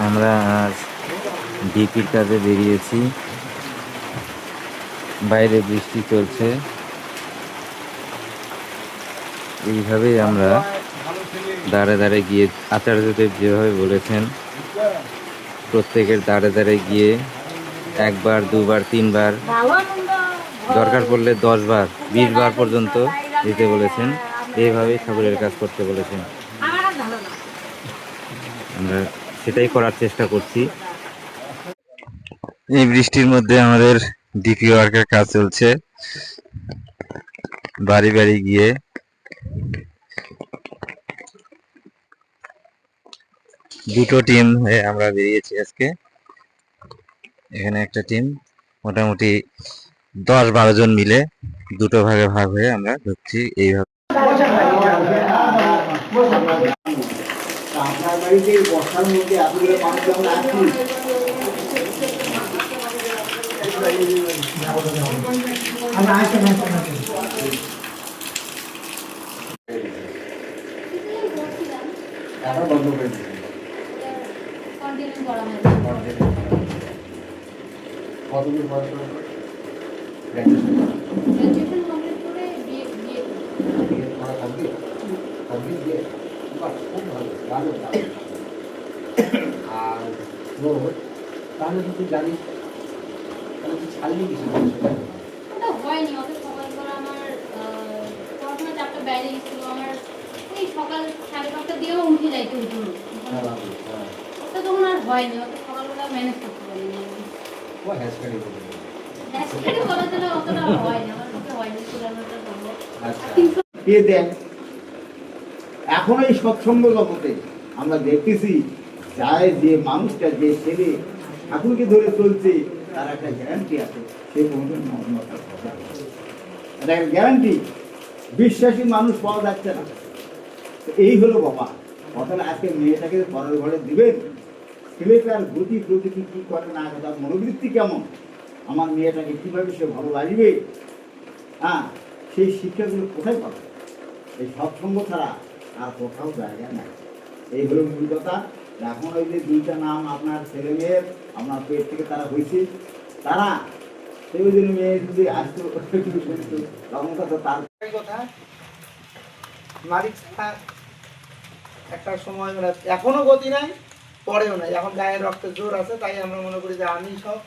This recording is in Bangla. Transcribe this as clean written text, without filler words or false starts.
আমরা আজ ডিপির কাজে বেরিয়েছি। বাইরে বৃষ্টি চলছে। এইভাবেই আমরা দাঁড়ে দাঁড়ে গিয়ে, আচার্যদেব যেভাবে বলেছেন, প্রত্যেকের দাঁড়ে দাঁড়ে গিয়ে 1 বার 2 বার 3 বার, দরকার পড়লে 10 বার 20 বার পর্যন্ত দিতে বলেছেন। এইভাবেই ঠাকুরের কাজ করতে বলেছেন। আমরা সেটাই করার চেষ্টা করছি। এই বৃষ্টির মধ্যে আমাদের ডিপি ওয়ার্কের কাজ চলছে। বাড়ি বাড়ি গিয়ে দুটো টিম হয়ে আমরা বেরিয়েছি আজকে। এখানে একটা টিম মোটামুটি 10-12 জন মিলে দুটো ভাগে ভাগ হয়ে আমরা ঢুকছি। এইভাবে আপনার বাড়িতে বর্ষার মধ্যে আপনাদের মানুষ যেমন আসছি এখন বন্ধ করে দিচ্ছি। কতদিন বয়স গ্র্যাজুয়েশন কমপ্লিট করে বিয়ে করা কমপ্লিট দিয়ে খুব ভালো ভালো। আর তাহলে তো তুই জানিস, তাহলে তুই ছাড়লি কিছু ওটা হয়নি। অত সকালবেলা আমার পড়াশোনার চাপটা বাইরে গেছিল। আমার এই সকাল 5:30 দিয়েও উঠে যাইতে হতো। ওটা তখন আর হয়নি। অত সকালবেলা ম্যানেজ করতে পারিনি। ও হ্যাশট্যাগ বলা চলে অতটা হয়নি। আমার পক্ষে হয়নি পুরানোটা সম্ভব। কে দেন এখন এই সৎসঙ্গ জগতে আমরা দেখতেছি যায় যে মানুষটা, যে ছেলে ঠাকুরকে ধরে চলছে, তার একটা গ্যারান্টি আছে। সে একটা গ্যারান্টি, বিশ্বাসী মানুষ পাওয়া যাচ্ছে না। এই হলো বাবা কথা। আজকে মেয়েটাকে পরের ঘরে দিবেন, ছেলেটার গতি প্রকৃতি কি করে না করে, তার মনোবৃত্তি কেমন, আমার মেয়েটাকে কিভাবে সে ভালো লাগবে, হ্যাঁ, সেই শিক্ষাগুলো কোথায় পাবে? এই সৎসঙ্গ ছাড়া আর কোথাও জায়গা নাই। এই হলো মূল কথা। এখন ওই যে 2টা নাম আপনার ছেলে মেয়ের আপনার পেট থেকে তারা হয়েছে, তারা সেই জন্য মেয়ে যদি আসতো তখন কথা তার কথা মালিক একটা সময় এখনো গতি নাই, পরেও নাই। এখন গায়ের রক্তের জোর আছে, তাই আমরা মনে করি যে আমি সব